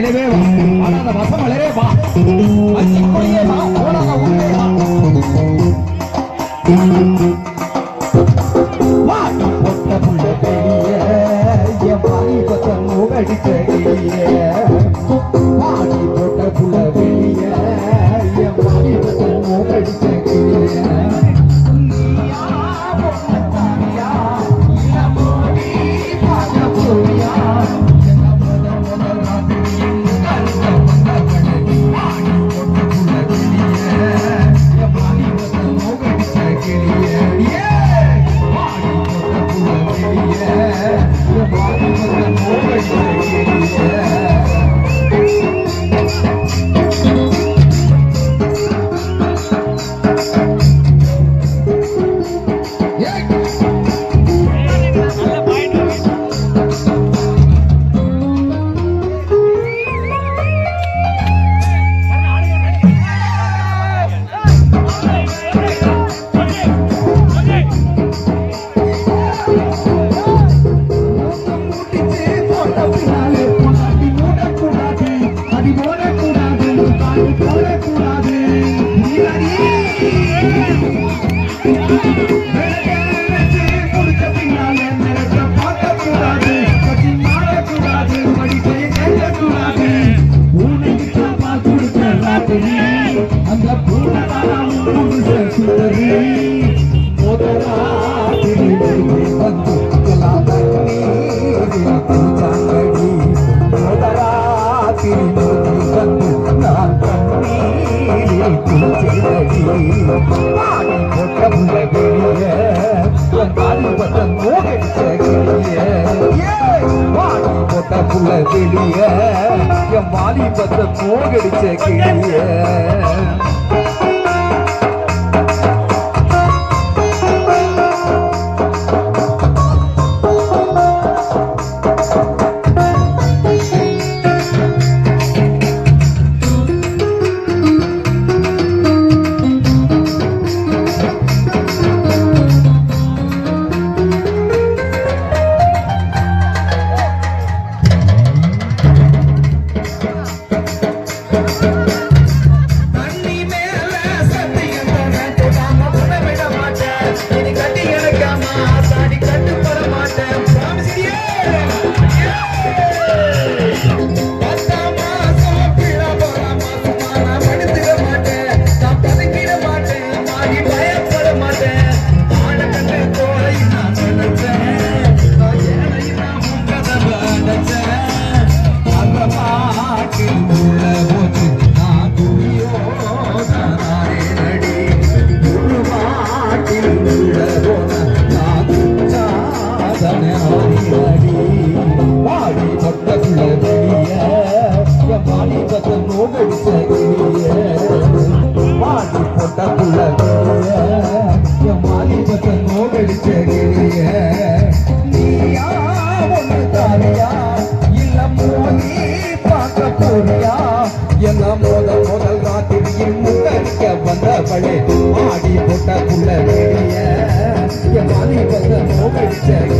நிலவே வா ஆடாத வசம் வளரே வா அச்சி கொடியே வா ஓடாத ஊரே வா வாடி பொட்ட புள்ள வெளியே என் பாடி பத்த மூகடிச்ச வெளியே வாடி பொட்ட புள்ள வெளியே என் பாடி பத்த மூகடிச்ச வெளியே கிளிய என் வாலி பத்த மூகடிச்ச கிளிய முதல் ராத்திரியில் முன்னறிக்க வந்தவளே ஆடி போட்ட புள்ள வெளிய என் மாலி வந்த மோகடிச்ச